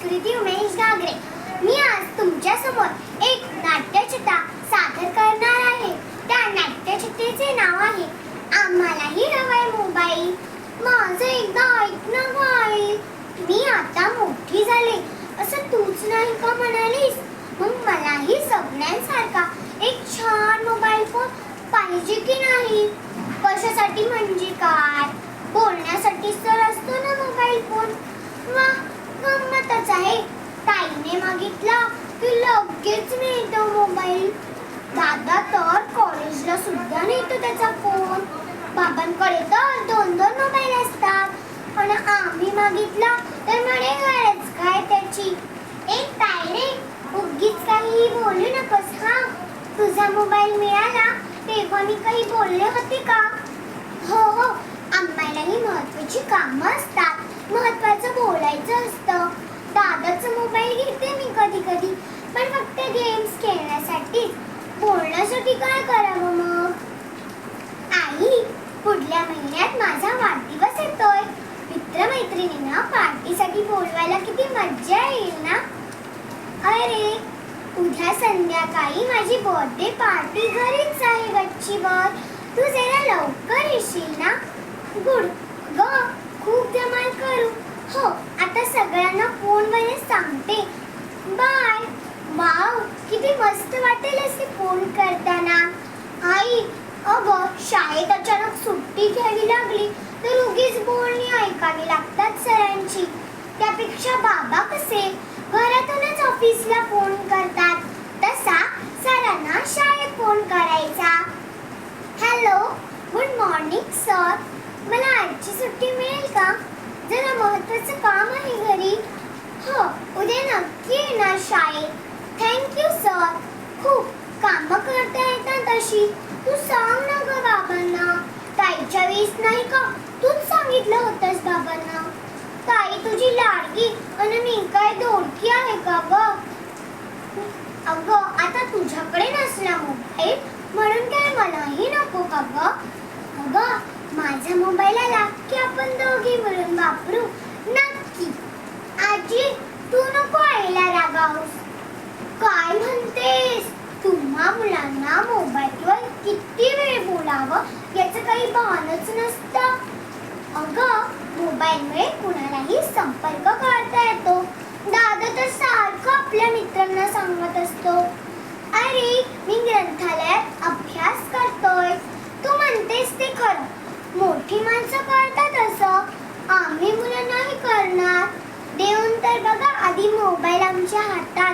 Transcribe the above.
कृती उमेश घागरे. मी आज तुमच्या समोर एक नाट्यचित्र सादर करणार आहे. त्या नाट्यचित्रेचे नाव आहे आम्हालाही हवाय मोबाईल. माझं एकदा ऐकणं गाईल. मी आता मोठी झाले असं तूच नाही का म्हणालीस, मग मलाही सगळ्यांसारखा एक छान मोबाईल फोन पाहिजे की नाही? कशासाठी म्हणजे काय, बोलण्यासाठी तर असतो ना मोबाईल फोन. वा, गंमतच आहे. ताईने मागितला की लगेच मिळतो मोबाईल. दादा तर कॉलेजला सुद्धा नेतो त्याचा फोन. बाबांकडे तर 2-2 मोबाईल असतात. पण आम्ही मागितला तर म्हणे गरज काय त्याची. एक ताई रे, उगीच काही बोलू नकोस हा. तुझा मोबाईल मिळाला तेव्हा मी काही बोलले होते का? हो हो, आम्हालाही महत्वाची कामं असतात, महत्वाचं बोलायचं असतं. दादाचा मोबाईल घेते मी कधी कधी, पण फक्त गेम्स खेळण्यासाठीच. बोलण्यासाठी काय करावं मग? आई, पुढल्या महिन्यात माझा वाढदिवस येतोय. मित्रमैत्रिणींना पार्टीसाठी बोलवायला किती मज्जा येईल ना. अरे, उद्या संध्याकाळी माझी बर्थडे पार्टी घरीच आहे गच्चीवर. तू जरा लवकर येशील ना? गुड ग, खूप धमाल करू. हो, आता सगळ्यांना फोनवर सांगते. बाय. वाव, किती मस्त वाटेल असे फोन करताना. आई, अगं शाळेत अचानक सुट्टी घ्यावी लागली तर उगीच बोलणी ऐकावी लागतात सरांची. त्यापेक्षा बाबा कसे घरातूनच ऑफिसला फोन करतात, तसा सरांना शाळेत फोन करायचा. Hello, good morning sir. मला आजची सुट्टी मिळेल का? जरा महत्त्वाचं काम आहे घरी. हो, उद्या नक्की येणार शाळेत. Thank you sir. खूप कामं करता येतात तशी. तू सांग ना ग बाबांना. ताईच्या वेळेस नाही का तूच सांगितलं होतंस बाबांना. ताई तुझी लाडकी आणि मी काय दोडकी आहे का ग? अगं, आता तुझ्याकडे नसला मोबाईल म्हणून काय मलाही नको का ग? अगं, माझा मोबाईल आला की आपण दोघी मिळून वापरू नक्की. आजी, तू नको आईला रागावूस. काय म्हणतेस? तुम्हा मुलांना मोबाईलवर किती वेळ बोलावं याचं काही भानच नसतं. अगं, मोबाईलमुळे कुणालाही संपर्क करता येतो. दादा तर सारखं आपल्या मित्रांना सांगत असतो, अरे मी ग्रंथालयात अभ्यास करतोय. तू म्हणतेस ते खरं, मोठी माणसं करतात असं, आम्ही मुलं नाही करणार. देऊन तर बघा आधी मोबाईल आमच्या हातात.